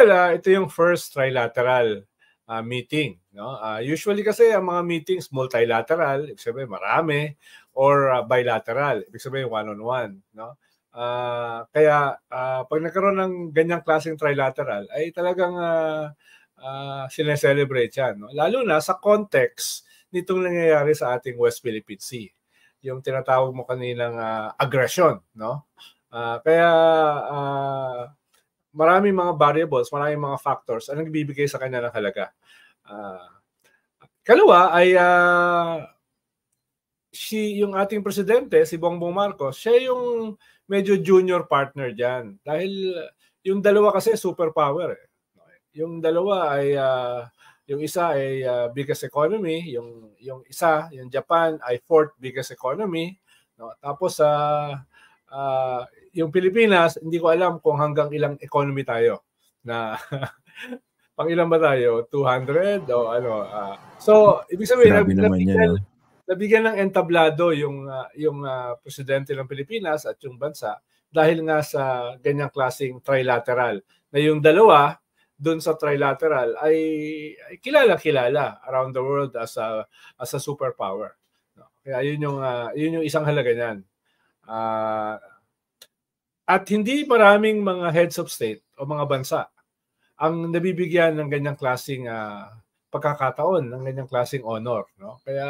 Well, ito yung first trilateral meeting. No? Usually kasi ang mga meetings multilateral, ibig sabihin marami, or bilateral, ibig sabihin one-on-one. No? Kaya pag nagkaroon ng ganyang klaseng trilateral, ay talagang sineselebrate yan. No? Lalo na sa context nitong nangyayari sa ating West Philippine Sea. Yung tinatawag mo kaninang aggression. No? Kaya maraming mga variables, maraming mga factors ang nagbibigay sa kanya ng halaga. Kalawa ay yung ating presidente, si Bongbong Marcos, siya yung medyo junior partner dyan. Dahil yung dalawa kasi superpower. Yung dalawa ay, yung isa ay biggest economy, yung isa, yung Japan, ay fourth biggest economy. No? Tapos yung Pilipinas, hindi ko alam kung hanggang ilang economy tayo. Na pang ilan ba tayo? 200 o ano? So, ibig sabihin, nabigyan ng entablado yung presidente ng Pilipinas at yung bansa dahil nga sa ganyang klaseng trilateral. Na yung dalawa, doon sa trilateral, ay kilala-kilala around the world as a superpower. Kaya yun yung isang halaga niyan. At hindi maraming mga heads of state o mga bansa ang nabibigyan ng ganyang klaseng pagkakataon, ng ganyang klaseng honor. No? Kaya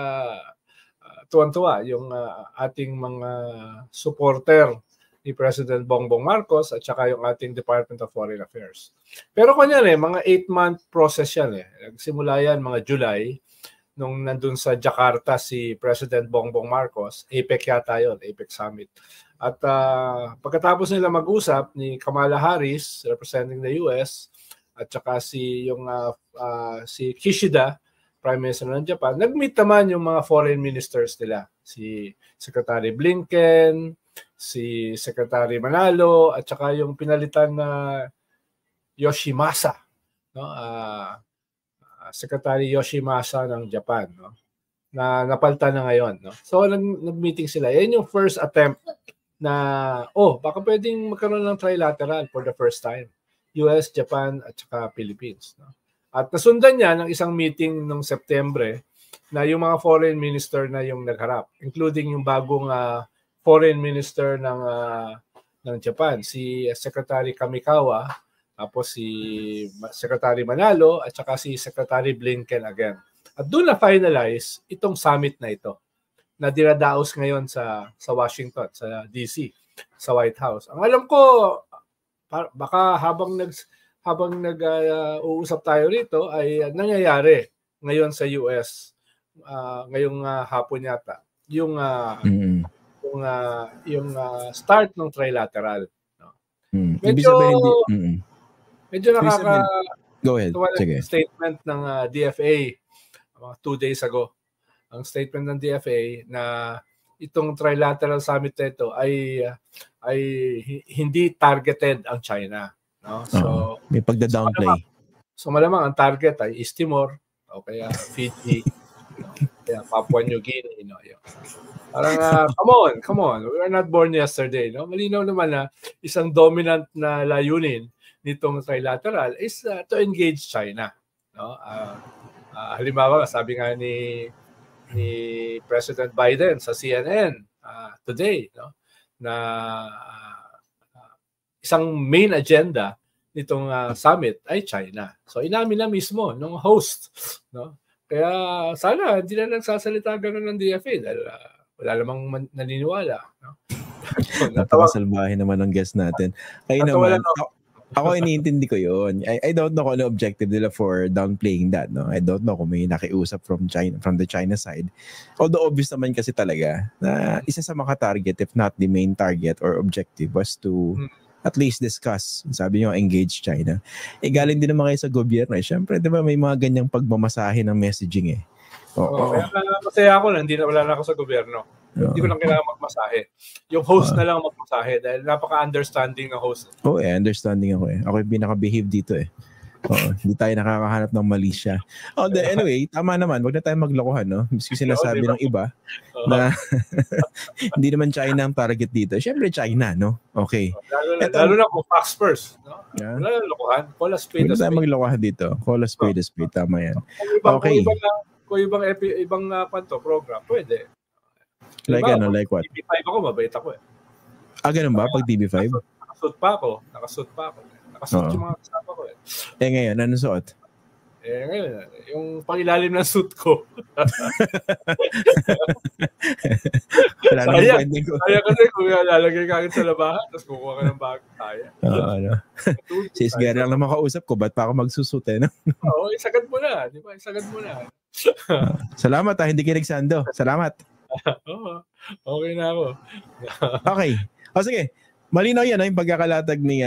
tuwan-tuwa yung ating mga supporter ni President Bongbong Marcos at saka yung ating Department of Foreign Affairs. Pero kunyari, mga 8-month process yan. Nagsimula yan mga July, nung nandun sa Jakarta si President Bongbong Marcos, APEC yata yun, APEC Summit. At pagkatapos nila mag-usap ni Kamala Harris, representing the US, at saka si Kishida, Prime Minister ng Japan, nag-meet naman yung mga foreign ministers nila. Si Secretary Blinken, si Secretary Manalo, at saka yung pinalitan na Yoshimasa, no? Secretary Yoshimasa ng Japan, no? Na napalitan na ngayon. No? So nag-meeting sila. Yan yung first attempt na, baka pwedeng magkaroon ng trilateral for the first time. US, Japan, at saka Philippines. No? At nasundan niya ng isang meeting noong September na yung mga foreign minister na yung nagharap, including yung bagong foreign minister ng Japan, si Secretary Kamikawa, tapos si Secretary Manalo, at saka si Secretary Blinken again. At doon na finalize itong summit na ito na dinadaos ngayon sa Washington, sa DC, sa White House. Ang alam ko, baka habang nag-uusap tayo rito ay nangyayari ngayon sa US ngayong hapon yata yung start ng trilateral. No? Medyo Go ahead. Statement ng DFA mga 2 days ago. Ang statement ng DFA na itong trilateral summit na ito ay hindi targeted ang China. No? So, may pagda-downplay. So malamang ang target ay East Timor o kaya Fiji, kaya Papua New Guinea. Parang come on, we were not born yesterday. No? Malinaw naman na isang dominant na layunin nitong trilateral is to engage China. No? Halimbawa, sabi nga ni President Biden sa CNN today, no? Na isang main agenda nitong summit ay China. So inamin na mismo ng host, no? Kaya sana hindi na nagsasalita gano'n ng DFA dahil wala namang naniniwala, no? Napakasalbahe naman ang guest natin. Kayo naman, ako iniintindi ko yun. I don't know kung ano objective nila for downplaying that. No? I don't know kung may nakiusap from the China side. Although obvious naman kasi talaga na isa sa mga target, if not the main target or objective, was to at least discuss. Sabi nyo, engage China. Galing din naman kayo sa gobyerno. Siyempre, di ba may mga ganyang pagmamasahe ng messaging eh. Kaya masaya ako na wala na ako sa gobyerno. Hindi ko lang kailangan magmasahe. Yung host na lang magmasahe dahil napaka-understanding ng host. Understanding ako eh. Ako yung pinaka-behave dito eh. Hindi tayo nakakahanap ng mali siya. Anyway, tama naman. Wag na tayo maglokohan, no? Miski sinasabi ng iba na hindi naman China ang target dito. Siyempre China, no? Okay. Lalo na kung facts first. No? Yeah. Wala na lokohan. Call a spade. Wala tayo maglokohan dito. Call a spade a spade. Tama yan. Okay. Kung ibang program, pwede. Like diba, ano? Like what? TV5 ako, mabait ako eh. Ganun ba? Pag TV5? Nakasuot pa ako. Nakasuot yung mga kasama ko eh. Ngayon, anong suot? Ngayon, yung pangilalim ng suit ko. Wala naman pwedeng ko. Kaya kasi kung lalagay ka agad sa labahan, tapos kukuha ka ng bago tayo. Sis, gano'n lang naman kausap ko, ba't pa ako magsusut eh? No? Oo, isagad mo na. Di ba? Isagad mo na. Salamat hindi kinigsando. Salamat. Oo, okay na ako. Okay. Sige. Malinaw yan yung pagkakalatag ni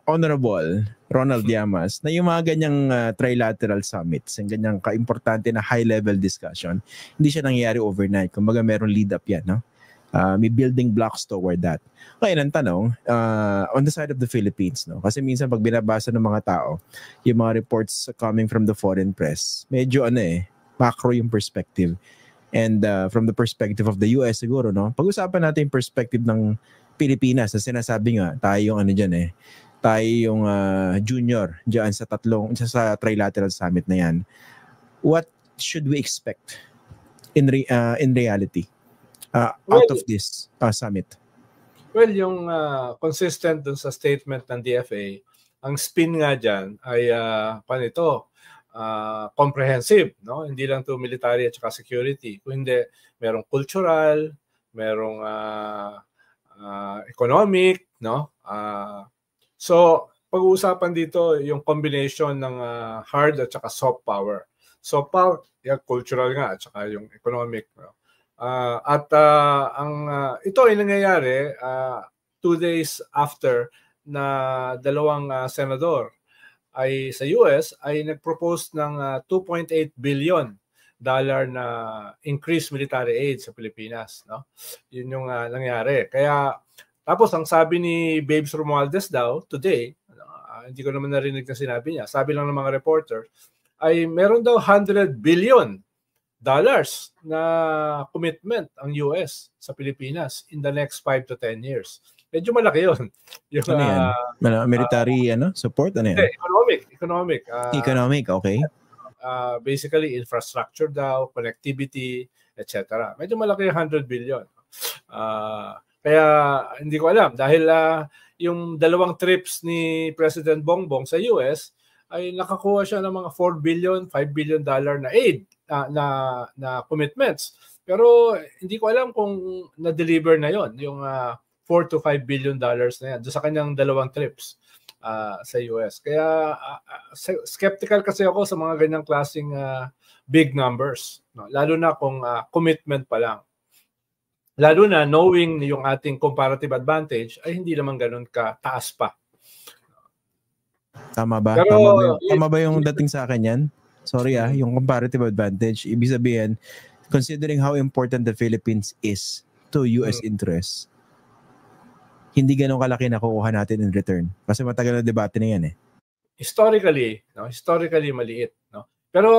Honorable Ronald Llamas na yung mga ganyang trilateral summits, yung ganyang kaimportante na high-level discussion, hindi siya nangyayari overnight. Kumbaga meron lead-up yan, no? May building blocks toward that. Ngayon, ang tanong, on the side of the Philippines, no? Kasi minsan pag binabasa ng mga tao, yung mga reports coming from the foreign press, medyo macro yung perspective. And from the perspective of the US siguro, no? Pag-usapan natin yung perspective ng Pilipinas na sinasabi nga, tayo yung tayo yung junior dyan sa trilateral summit na yan. What should we expect in reality out of this summit? Well, yung consistent dun sa statement ng DFA, ang spin nga dyan ay comprehensive, no? Hindi lang to military at saka security. Kung hindi, merong cultural, merong economic, no? So, pag-uusapan dito yung combination ng hard at saka soft power. Soft power, yung cultural nga at saka yung economic. No? Ito ay nangyayari 2 days after na dalawang senador ay sa US ay nag-propose ng $2.8 billion na increased military aid sa Pilipinas, no? Yun yung nangyari. Kaya tapos ang sabi ni Babes Romualdez daw today, hindi ko naman narinig na sinabi niya. Sabi lang ng mga reporter ay meron daw $100 billion na commitment ang US sa Pilipinas in the next 5 to 10 years. Medyo malaki yun. Yung, military support? Ano yan? Economic. Economic, okay. Basically infrastructure daw, connectivity, etc. Medyo malaki yung $100 billion. Kaya hindi ko alam dahil yung dalawang trips ni President Bongbong sa US ay nakakuha siya ng mga $4 billion, $5 billion na aid na commitments. Pero hindi ko alam kung na-deliver na yon yung $4 to $5 billion na yan doon sa kanyang dalawang trips sa US. Kaya skeptical kasi ako sa mga ganyang klaseng big numbers, no? Lalo na kung commitment pa lang. Lalo na knowing yung ating comparative advantage ay hindi naman ganun ka-taas pa. Tama ba? Pero, tama ba yung dating sa akin yan? Sorry yung comparative advantage. Ibig sabihin, considering how important the Philippines is to US interests, hindi ganun kalaki na kukuha natin in return. Kasi matagal na debate na yan eh. Historically maliit. No? Pero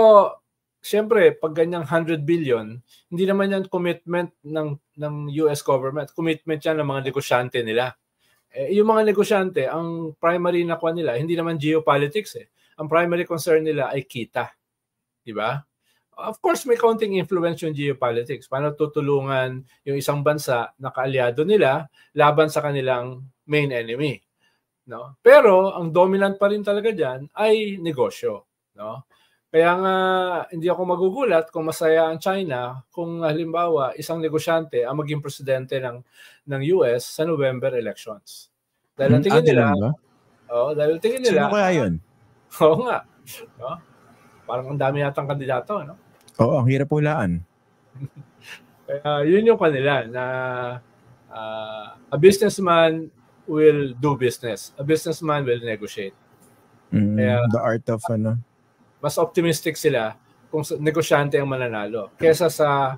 siyempre, pag ganyang $100 billion, hindi naman yan commitment ng US government. Commitment yan ng mga negosyante nila. Yung mga negosyante, ang primary na kuha nila, hindi naman geopolitics eh. Ang primary concern nila ay kita. Diba? Of course, may counting influence yung geopolitics. Paano tutulungan yung isang bansa na kaalyado nila laban sa kanilang main enemy. No? Pero, ang dominant pa rin talaga dyan ay negosyo. No? Kaya nga, hindi ako magugulat kung masaya ang China kung halimbawa isang negosyante ang maging presidente ng US sa November elections. Dahil ang tingin nila, sino kaya yun? Oo nga. No? Parang ang dami yatang kandidato, no? Oo, ang hirap hulaan. Kaya yun yung kanila na a businessman will do business. A businessman will negotiate. Kaya, the art of mas optimistic sila kung negosyante ang mananalo kesa sa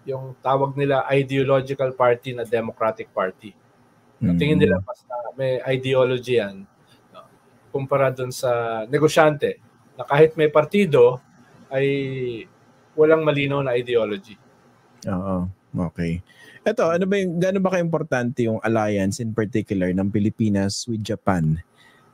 yung tawag nila ideological party na Democratic Party. Tingin nila mas may ideology yan. No? kumpara doon sa negosyante na kahit may partido ay walang malinaw na ideology. Oo, okay. Ito, gaano ba ka-importante yung alliance in particular ng Pilipinas with Japan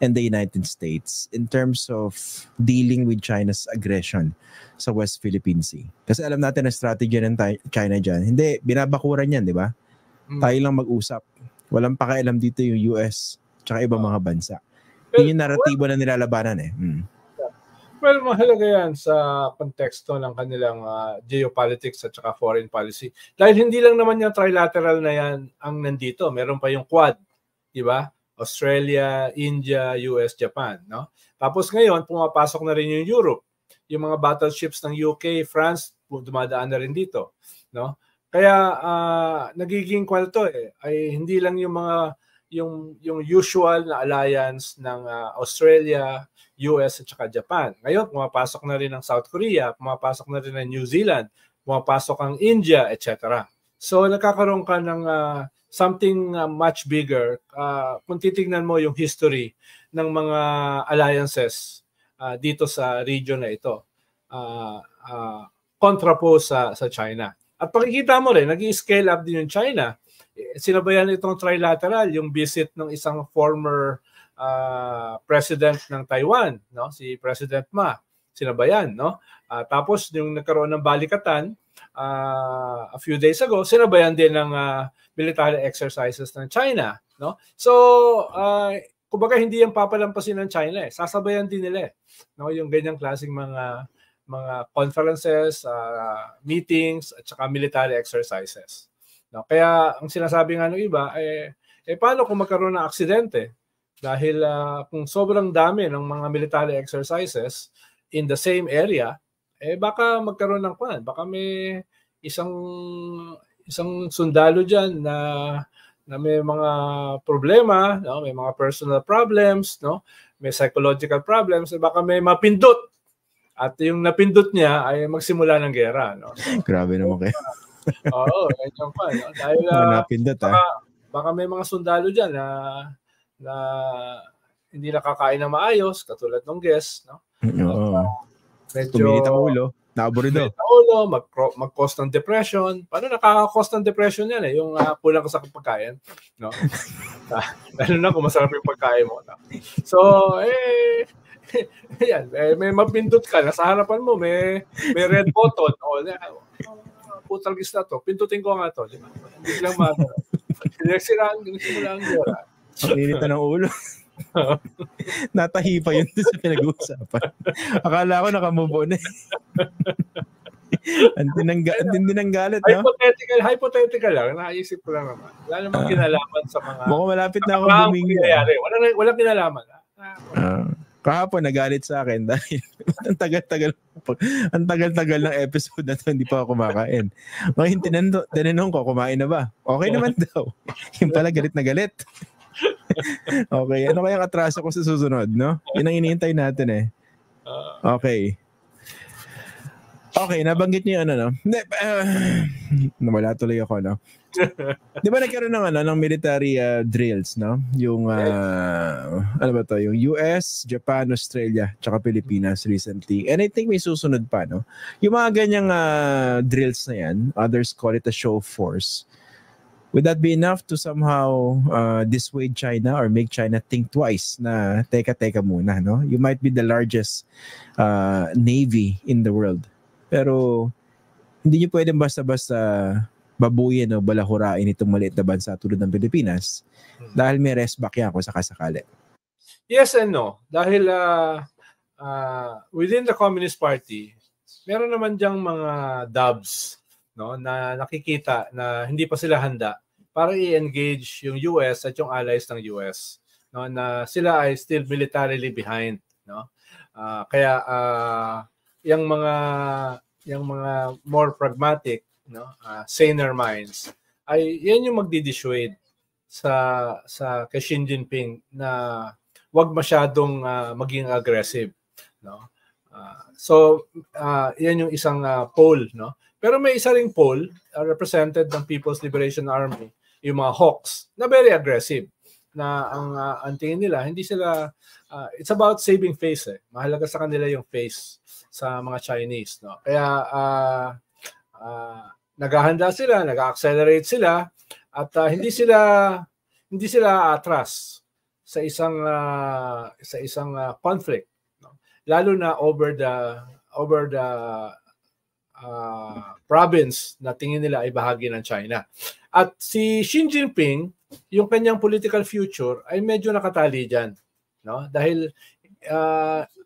and the United States in terms of dealing with China's aggression sa West Philippine Sea? Kasi alam natin na strategy ng China dyan. Hindi, binabakuran yan, di ba? Tayo lang mag-usap. Walang pakialam dito yung US tsaka ibang mga bansa. Yun yung naratibo na nilalabanan eh. Well, mahalaga yan sa konteksto ng kanilang geopolitics at saka foreign policy. Dahil hindi lang naman yung trilateral na yan ang nandito. Meron pa yung Quad, di ba? Australia, India, US, Japan. No? Tapos ngayon, pumapasok na rin yung Europe. Yung mga battleships ng UK, France, dumadaan na rin dito. No? Kaya nagiging kwento ay hindi lang yung mga yung usual na alliance ng Australia, US at saka Japan. Ngayon, pumapasok na rin ang South Korea, pumapasok na rin ang New Zealand, pumapasok ang India, etc. So nagkakaroon ka ng something much bigger. Kung titignan mo yung history ng mga alliances dito sa region na ito, kontra po sa China. At pakikita mo rin, nag-i-scale up din yung China. Sinabayan itong trilateral, yung visit ng isang former president ng Taiwan, no? Si President Ma. Sinabayan, no? Tapos yung nagkaroon ng balikatan a few days ago, sinabayan din ng military exercises ng China, no? So, kumbaga hindi yan papalampasin ng China eh. Sasabayan din nila eh. No? Yung ganyang klaseng mga conferences, meetings, at saka military exercises. No, kaya ang sinasabi nga ng iba, paano kung magkaroon ng aksidente? Dahil kung sobrang dami ng mga military exercises in the same area, baka magkaroon ng kwan. Baka may isang sundalo dyan na may mga problema, no? May mga personal problems, no? May psychological problems, baka may mapindot. At yung napindot niya ay magsimula ng gera. No? So, grabe naman kayo. Oo, ganyan pa. No? Dahil baka may mga sundalo dyan na hindi nakakain ng maayos, katulad ng guest. No? Tuminit ang ulo, naaburido. Tuminit ang ulo, mag-cause ng depression. Paano nakaka-cause ng depression yan eh? Yung kulang ka sa pagkain. No? Lalo na kung masarap yung pagkain mo. No? So, yan, may mapindot ka, nasa harapan mo, may red button. Putal gis na to, pindutin ko nga to. Di ba? Hindi lang magano. Nagsimula ang gera. Ang init na ng ulo. Natahi pa yun sa pinag-uusapan. Akala ko nakamove on eh. Ang ng galit, no? Hypothetical lang. Naisip ko lang naman. Wala namang kinalaman sa mga... Mukhang malapit na ako bumingi. Walang kinalaman. Kahapon nagalit sa akin dahil ang tagal-tagal ng episode na to, hindi pa ako kumakain. Ngayon tinanong ko, kumain na ba? Okay naman daw. Yung pala galit na galit. Okay, ano kaya katraso ko sa susunod, no? Yun ang iniintay natin eh. Okay. Okay, nabanggit niyo no? Nawala tuloy ako, no? Di ba nagkaroon ng military drills, no? Yung ano ba to? Yung US, Japan, Australia, tsaka Pilipinas recently. And I think may susunod pa, no? Yung mga ganyang drills na yan, others call it a show of force. Would that be enough to somehow dissuade China or make China think twice na teka muna, no? You might be the largest navy in the world. Pero hindi niyo pwedeng basta-basta babuyin o balahurain itong maliit na bansa tulad ng Pilipinas dahil may restback yan kung sakasakali. Yes and no. Dahil within the Communist Party, meron naman diyang mga dubs, no, na nakikita na hindi pa sila handa para i-engage yung US at yung allies ng US, no, na sila ay still militarily behind, no. Kaya yung mga more pragmatic, no, saner minds ay yan yung magdi-dissuade sa kay Xi Jinping na wag masyadong maging aggressive, no. So yan yung isang pole, no. Pero may isa ring pole represented ng People's Liberation Army, yung mga Hawks, na very aggressive. ang tingin nila, hindi sila, it's about saving face eh. Mahalaga sa kanila yung face sa mga Chinese, no? Kaya naghahanda sila, nag-accelerate sila, at hindi sila atras sa isang conflict, no? Lalo na over the province na tingin nila ay bahagi ng China. At si Xi Jinping, yung kanyang political future ay medyo nakatali dyan, no? Dahil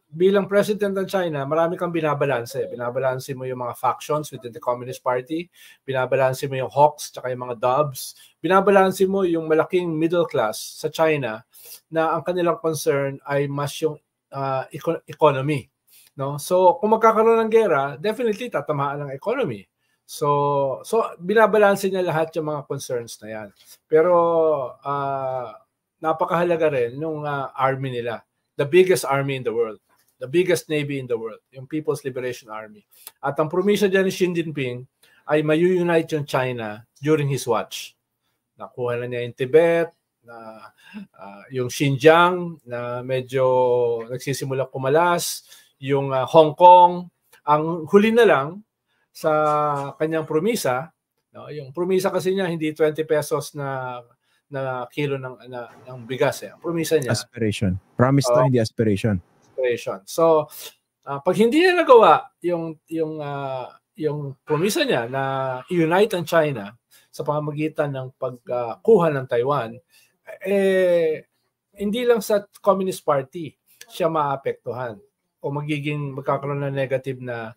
bilang president ng China, marami kang binabalanse. Binabalanse mo yung mga factions within the Communist Party, binabalanse mo yung hawks tsaka yung mga doves, binabalanse mo yung malaking middle class sa China na ang kanilang concern ay mas yung economy, no? So kung magkakaroon ng gera, definitely tatamaan ng economy. So binabalanse niya lahat yung mga concerns na yan. Pero napakahalaga rin nung army nila. The biggest army in the world. The biggest navy in the world. Yung People's Liberation Army. At ang promisa dyan ni Xi Jinping ay mayu-unite yung China during his watch. Nakuha na niya yung Tibet, yung Xinjiang na medyo nagsisimula kumalas, yung Hong Kong. Ang huli na lang sa kanyang promisa, no, yung promisa kasi niya hindi 20 pesos na kilo ng bigas eh. Ang promisa niya aspiration. Promise to, hindi aspiration. So pag hindi niya nagawa yung promisa niya na unite ang China sa pamamagitan ng pagkuha ng Taiwan, hindi lang sa Communist Party siya maapektuhan o magkakaroon ng negative na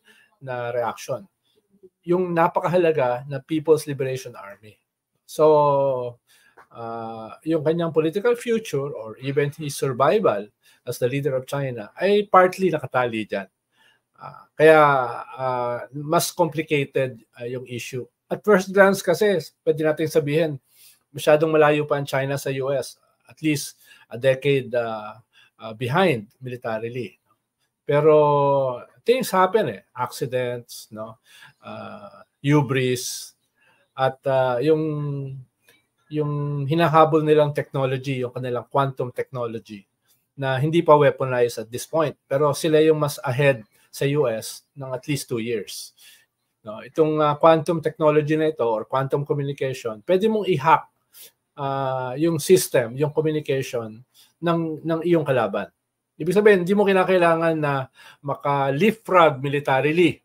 reaction. Yung napakahalaga na People's Liberation Army. So yung kanyang political future or even his survival as the leader of China ay partly nakatali dyan. Kaya mas complicated yung issue. At first glance kasi, pwede natin sabihin, masyadong malayo pa ang China sa US. At least a decade behind militarily. Pero things happen eh. Accidents, no? Hubris. At yung hinahabol nilang technology, yung kanilang quantum technology, na hindi pa weaponized at this point. Pero sila yung mas ahead sa US ng at least 2 years. No, itong quantum technology na ito or quantum communication, pwede mong i-hack yung system, yung communication ng iyong kalaban. Ibig sabihin, hindi mo kinakailangan na maka-leapfrog militarily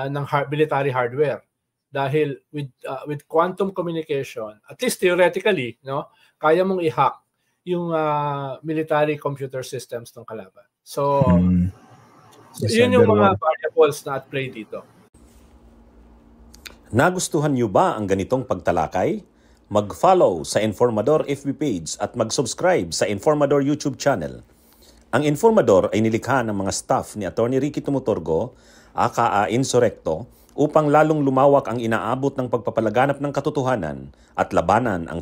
ng military hardware. Dahil with quantum communication, at least theoretically, no, kaya mong i-hack yung military computer systems ng kalaban. So, yun yung mga variables na at play dito. Nagustuhan niyo ba ang ganitong pagtalakay? Mag-follow sa Informador FB page at mag-subscribe sa Informador YouTube channel. Ang Informador ay nilikha ng mga staff ni Atty. Ricky Tumutorgo, aka Insurrecto, upang lalong lumawak ang inaabot ng pagpapalaganap ng katotohanan at labanan ang